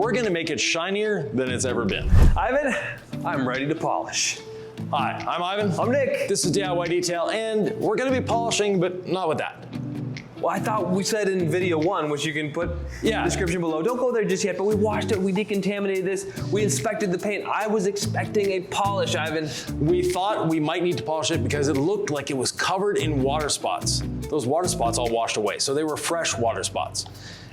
we're gonna make it shinier than it's ever been. Ivan, I'm ready to polish. Hi, I'm Ivan. I'm Nick. This is DIY Detail, and we're gonna be polishing, but not with that. Well, I thought we said in video 1, which you can put in the description below. Don't go there just yet, but we washed it, we decontaminated this, we inspected the paint. I was expecting a polish, Ivan. We thought we might need to polish it because it looked like it was covered in water spots. Those water spots all washed away, so they were fresh water spots.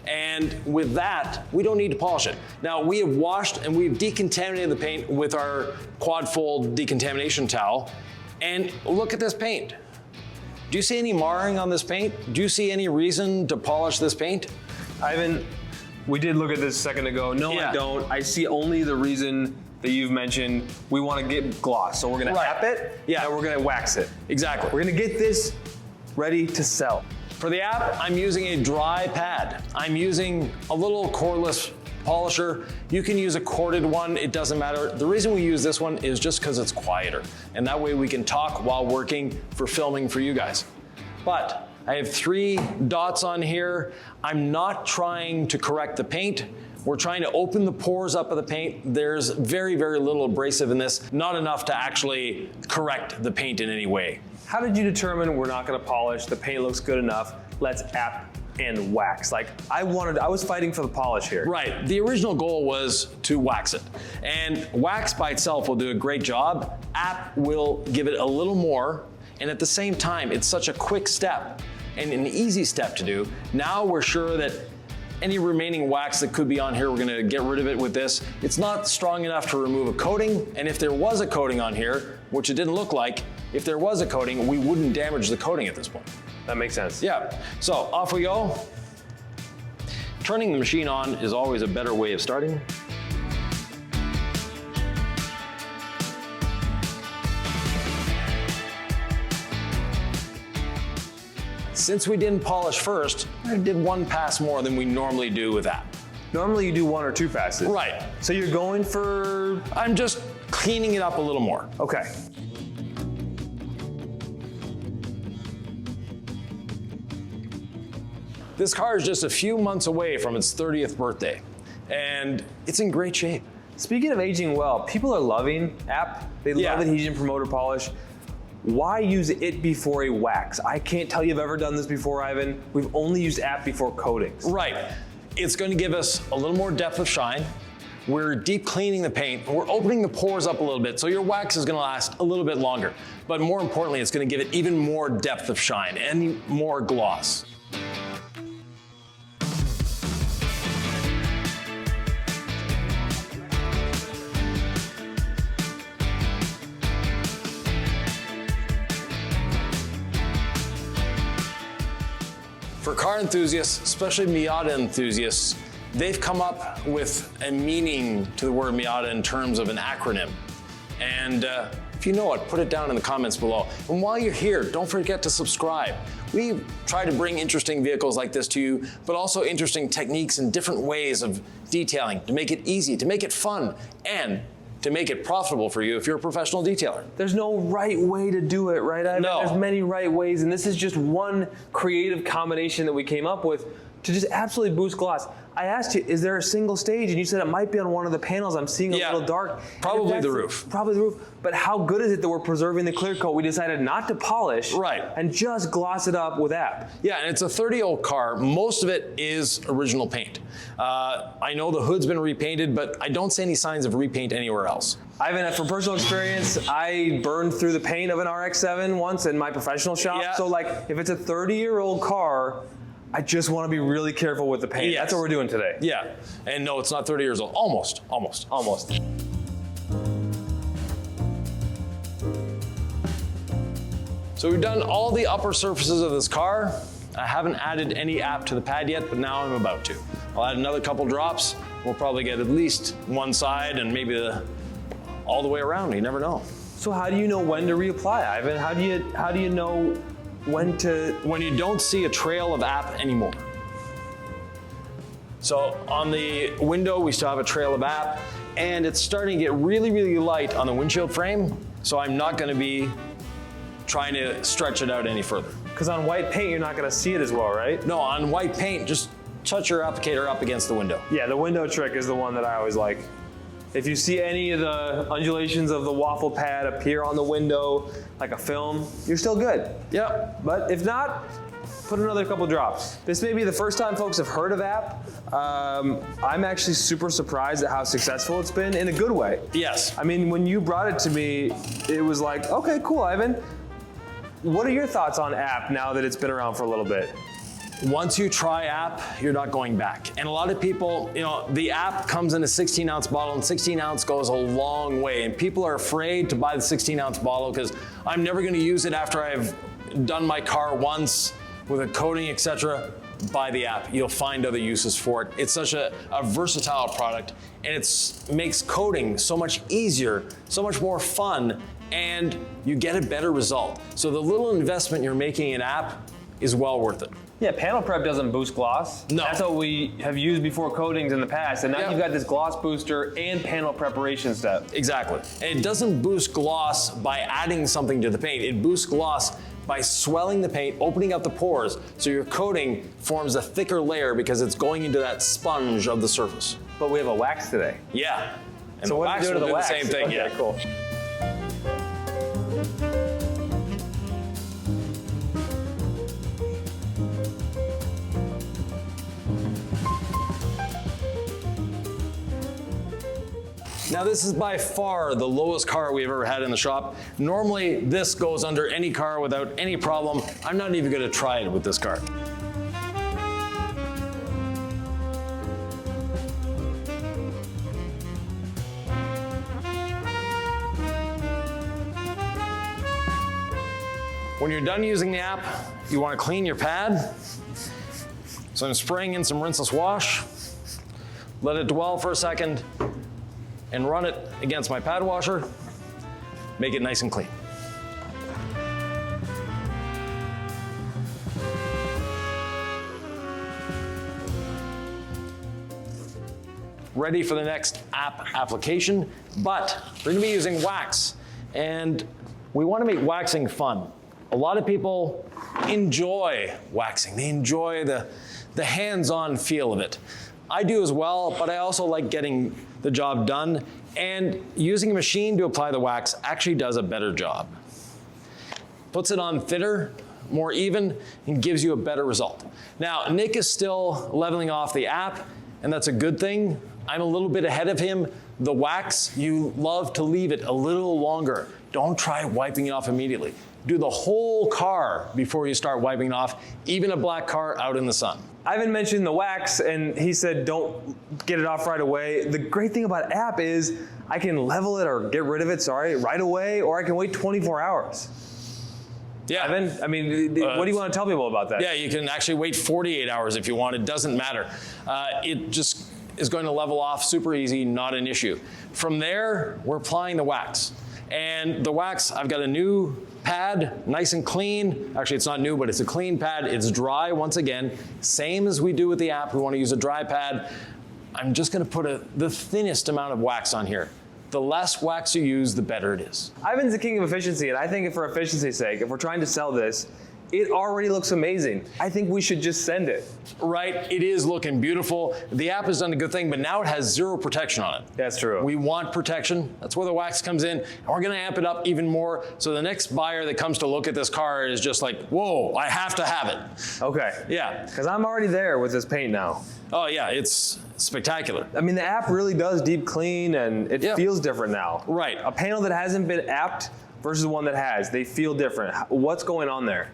And with that, we don't need to polish it. Now, we have washed and we've decontaminated the paint with our quad fold decontamination towel, and look at this paint. Do you see any marring on this paint? Do you see any reason to polish this paint? Ivan, we did look at this a second ago. No, I don't. I see only the reason that you've mentioned. We want to get gloss, so we're gonna app it, and we're gonna wax it. Exactly. We're gonna get this ready to sell. For the app, I'm using a dry pad. I'm using a little cordless polisher. You can use a corded one, it doesn't matter. The reason we use this one is just because it's quieter, and that way we can talk while working for filming for you guys. But I have 3 dots on here. I'm not trying to correct the paint. We're trying to open the pores up of the paint. There's very, very little abrasive in this, not enough to actually correct the paint in any way. How did you determine we're not gonna polish, the paint looks good enough, let's app and wax? Like, I was fighting for the polish here. Right, the original goal was to wax it. And wax by itself will do a great job. App will give it a little more, and at the same time, it's such a quick step and an easy step to do. Now we're sure that any remaining wax that could be on here, we're gonna get rid of it with this. It's not strong enough to remove a coating, and if there was a coating on here, which it didn't look like, if there was a coating, we wouldn't damage the coating at this point. That makes sense. Yeah, so off we go. Turning the machine on is always a better way of starting. Since we didn't polish first, I did 1 pass more than we normally do with that. Normally you do 1 or 2 passes. Right. So you're going for? I'm just cleaning it up a little more. Okay. This car is just a few months away from its 30th birthday, and it's in great shape. Speaking of aging well, people are loving app. They love Adhesion Promoter Polish. Why use it before a wax? I can't tell you I've ever done this before, Ivan. We've only used app before coatings. Right. It's going to give us a little more depth of shine. We're deep cleaning the paint. We're opening the pores up a little bit, so your wax is going to last a little bit longer. But more importantly, it's going to give it even more depth of shine and more gloss. For car enthusiasts, especially Miata enthusiasts, they've come up with a meaning to the word Miata in terms of an acronym. And if you know it, put it down in the comments below. And while you're here, don't forget to subscribe. We try to bring interesting vehicles like this to you, but also interesting techniques and different ways of detailing to make it easy, to make it fun, and to make it profitable for you if you're a professional detailer. There's no right way to do it, right, Ivan? No. There's many right ways, and this is just one creative combination that we came up with to just absolutely boost gloss. I asked you, is there a single stage? And you said it might be on one of the panels. I'm seeing a little dark. Probably the roof. Probably the roof. But how good is it that we're preserving the clear coat? We decided not to polish and just gloss it up with app. Yeah, and it's a 30-year-old car. Most of it is original paint. I know the hood's been repainted, but I don't see any signs of repaint anywhere else. Ivan, from personal experience, I burned through the paint of an RX-7 once in my professional shop. Yeah. So like, if it's a 30-year-old car, I just want to be really careful with the paint. Yes. That's what we're doing today. Yeah, and no, it's not 30 years old. Almost. So we've done all the upper surfaces of this car. I haven't added any app to the pad yet, but now I'm about to. I'll add another couple drops. We'll probably get at least one side and maybe all the way around. You never know. So how do you know when to reapply, Ivan? How do you know when you don't see a trail of app anymore. So on the window, we still have a trail of app, and it's starting to get really, really light on the windshield frame, so I'm not gonna be trying to stretch it out any further. Because on white paint, you're not gonna see it as well, right? No, on white paint, just touch your applicator up against the window. Yeah, the window trick is the one that I always like. If you see any of the undulations of the waffle pad appear on the window like a film, you're still good. Yep. But if not, put another couple drops. This may be the first time folks have heard of app. I'm actually super surprised at how successful it's been in a good way. Yes. I mean, when you brought it to me, it was like, okay, cool, Ivan. What are your thoughts on app now that it's been around for a little bit? Once you try app, you're not going back. And a lot of people, the app comes in a 16-ounce bottle, and 16-ounce goes a long way. And people are afraid to buy the 16-ounce bottle because I'm never going to use it after I've done my car once with a coating, etc. Buy the app. You'll find other uses for it. It's such a versatile product, and it makes coating so much easier, so much more fun, and you get a better result. So the little investment you're making in app is well worth it. Yeah, panel prep doesn't boost gloss. No. That's what we have used before coatings in the past, and now you've got this gloss booster and panel preparation step. Exactly. And it doesn't boost gloss by adding something to the paint. It boosts gloss by swelling the paint, opening up the pores, so your coating forms a thicker layer because it's going into that sponge of the surface. But we have a wax today. Yeah. And So the what wax do we do to will the do wax? the same thing, Okay, yeah. cool. Now this is by far the lowest car we've ever had in the shop. Normally this goes under any car without any problem. I'm not even gonna try it with this car. When you're done using the app, you wanna clean your pad. So I'm spraying in some rinseless wash. Let it dwell for a second, and run it against my pad washer, make it nice and clean. Ready for the next app application, but we're gonna be using wax, and we wanna make waxing fun. A lot of people enjoy waxing. They enjoy the hands-on feel of it. I do as well, but I also like getting the job done, and using a machine to apply the wax actually does a better job. Puts it on thinner, more even, and gives you a better result. Now, Nick is still leveling off the app, and that's a good thing. I'm a little bit ahead of him. The wax, you love to leave it a little longer. Don't try wiping it off immediately. Do the whole car before you start wiping it off, even a black car out in the sun. Ivan mentioned the wax, and he said don't get it off right away. The great thing about app is I can level it or get rid of it, right away, or I can wait 24 hours. Yeah. Ivan, I mean, what do you want to tell people about that? Yeah, you can actually wait 48 hours if you want. It doesn't matter. It just is going to level off super easy, not an issue. From there, we're applying the wax. And the wax, I've got a new pad, nice and clean. Actually, it's not new, but it's a clean pad. It's dry once again. Same as we do with the app. We want to use a dry pad. I'm just going to put the thinnest amount of wax on here. The less wax you use, the better it is. Ivan's the king of efficiency, and I think for efficiency's sake, if we're trying to sell this, it already looks amazing. I think we should just send it. Right, it is looking beautiful. The app has done a good thing, but now it has zero protection on it. That's true. We want protection. That's where the wax comes in. And we're gonna amp it up even more. So the next buyer that comes to look at this car is just like, whoa, I have to have it. Okay. Yeah. Because I'm already there with this paint now. Oh yeah, it's spectacular. I mean, the app really does deep clean, and it feels different now. Right. A panel that hasn't been apped versus one that has, they feel different. What's going on there?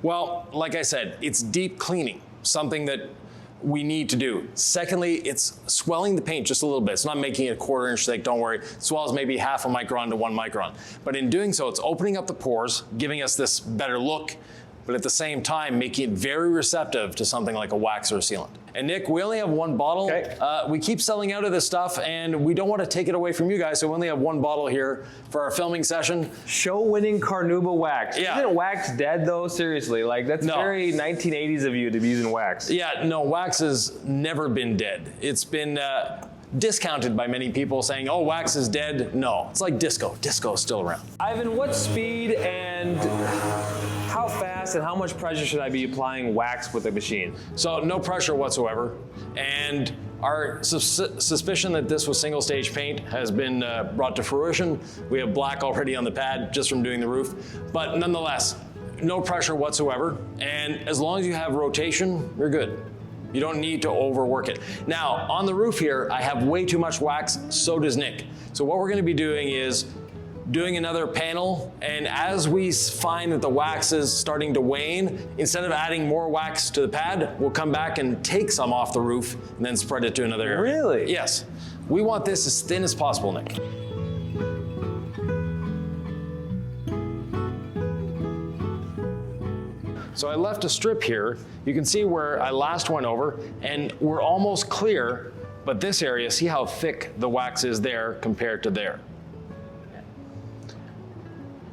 Well, like I said, it's deep cleaning, something that we need to do. Secondly, it's swelling the paint just a little bit. It's not making it a 1/4 inch thick, don't worry. It swells maybe 1/2 micron to 1 micron. But in doing so, it's opening up the pores, giving us this better look, but at the same time, making it very receptive to something like a wax or a sealant. And Nick, we only have one bottle. Okay. We keep selling out of this stuff, and we don't want to take it away from you guys, so we only have one bottle here for our filming session. Show-winning Carnauba wax. Yeah. Isn't wax dead, though? Seriously, like, that's very 1980s of you to be using wax. Yeah, no, wax has never been dead. It's been discounted by many people saying, oh, wax is dead. No, it's like disco. Disco is still around. Ivan, what speed and How fast and how much pressure should I be applying wax with the machine? So no pressure whatsoever. And our suspicion that this was single stage paint has been brought to fruition. We have black already on the pad just from doing the roof. But nonetheless, no pressure whatsoever. And as long as you have rotation, you're good. You don't need to overwork it. Now, on the roof here, I have way too much wax, so does Nick. So what we're gonna be doing is doing another panel, and as we find that the wax is starting to wane, instead of adding more wax to the pad, we'll come back and take some off the roof and then spread it to another area. Really? Yes. We want this as thin as possible, Nick. So I left a strip here. You can see where I last went over, and we're almost clear, but this area, see how thick the wax is there compared to there.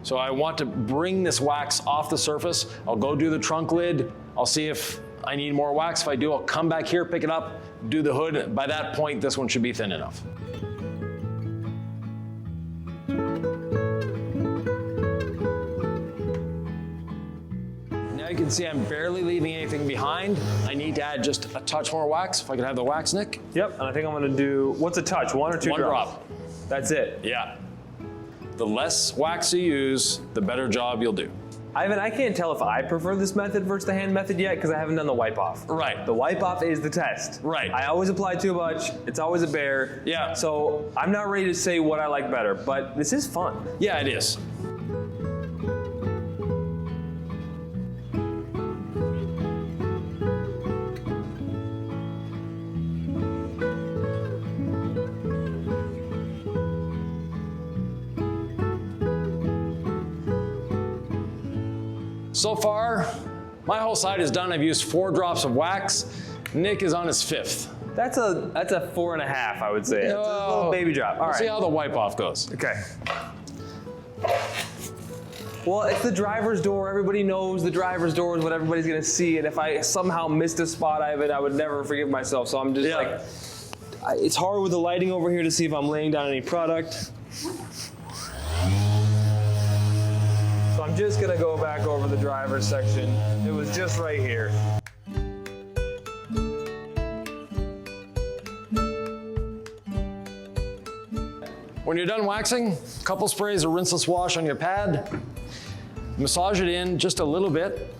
So I want to bring this wax off the surface. I'll go do the trunk lid. I'll see if I need more wax. If I do, I'll come back here, pick it up, do the hood. By that point, this one should be thin enough. Now you can see I'm barely leaving anything behind. I need to add just a touch more wax. If I could have the wax, Nick. Yep, and I think I'm gonna do, what's a touch, 1 or 2 One drops? drop. That's it. Yeah. The less wax you use, the better job you'll do. Ivan, I can't tell if I prefer this method versus the hand method yet because I haven't done the wipe off. Right. The wipe off is the test. Right. I always apply too much. It's always a bear. Yeah. So I'm not ready to say what I like better, but this is fun. Yeah, it is. So far, my whole side is done. I've used 4 drops of wax. Nick is on his 5th. That's a 4.5, I would say. It's a little baby drop. All We'll right. see how the wipe off goes. Okay. Well, it's the driver's door. Everybody knows the driver's door is what everybody's gonna see. And if I somehow missed a spot, Ivan, I would never forgive myself. So I'm just like, it's hard with the lighting over here to see if I'm laying down any product. So I'm just gonna go back over the driver's section. It was just right here. When you're done waxing, a couple sprays of rinseless wash on your pad. Massage it in just a little bit.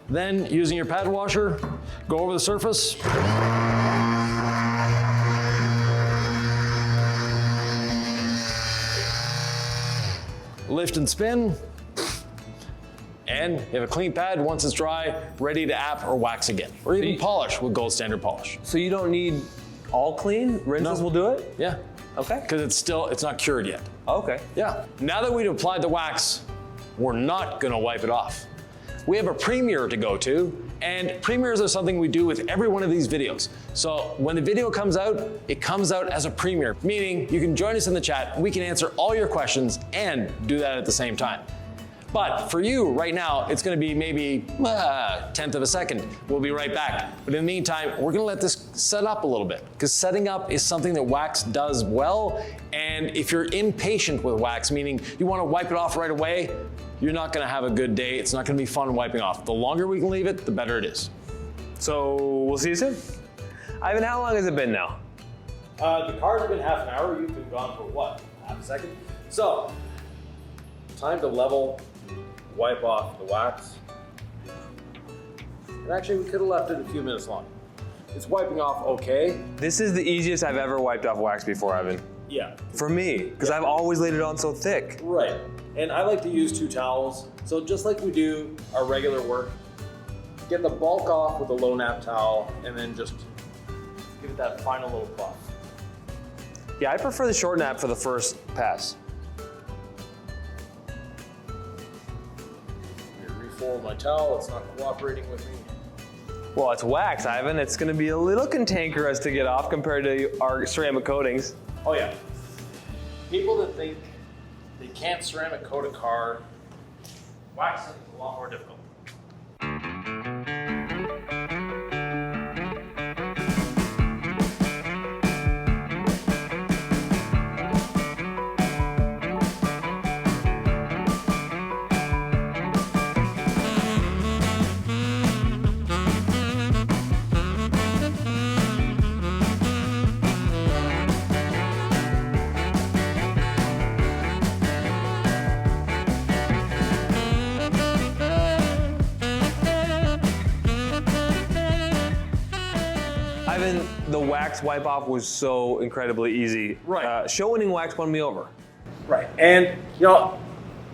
Then, using your pad washer, go over the surface. Lift and spin. And you have a clean pad once it's dry, ready to app or wax again. Or even polish with gold standard polish. So you don't need all clean? Rinses will do it? Yeah. Okay. Because it's not cured yet. Okay. Yeah. Now that we've applied the wax, we're not gonna wipe it off. We have a premiere to go to, and premieres are something we do with every one of these videos. So when the video comes out, it comes out as a premiere, meaning you can join us in the chat, we can answer all your questions and do that at the same time. But for you right now, it's gonna be maybe a 1/10 of a second. We'll be right back. But in the meantime, we're gonna let this set up a little bit, because setting up is something that wax does well. And if you're impatient with wax, meaning you wanna wipe it off right away, you're not gonna have a good day. It's not gonna be fun wiping off. The longer we can leave it, the better it is. So we'll see you soon. Ivan, how long has it been now? The car's been half an hour. You've been gone for what? Half a second? So, time to level, wipe off the wax. And actually, we could have left it a few minutes longer. It's wiping off okay. This is the easiest I've ever wiped off wax before, Ivan. Yeah. For me, because I've always laid it on so thick. Right. And I like to use 2 towels. So just like we do our regular work, get the bulk off with a low nap towel and then just give it that final little cloth. Yeah, I prefer the short nap for the first pass. Refold my towel, it's not cooperating with me. Well, it's wax, Ivan. It's gonna be a little cantankerous to get off compared to our ceramic coatings. Oh yeah. People that think they can't ceramic coat a car, waxing is a lot more difficult. Ivan, the wax wipe off was so incredibly easy. Right. Show winning wax won me over. Right, and you know,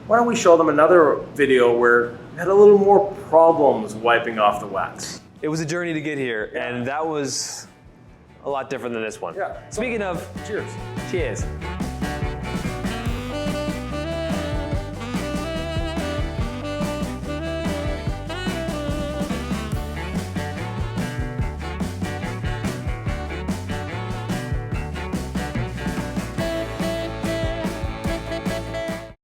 why don't we show them another video where we had a little more problems wiping off the wax. It was a journey to get here, and that was a lot different than this one. Yeah. Speaking of, Cheers. cheers.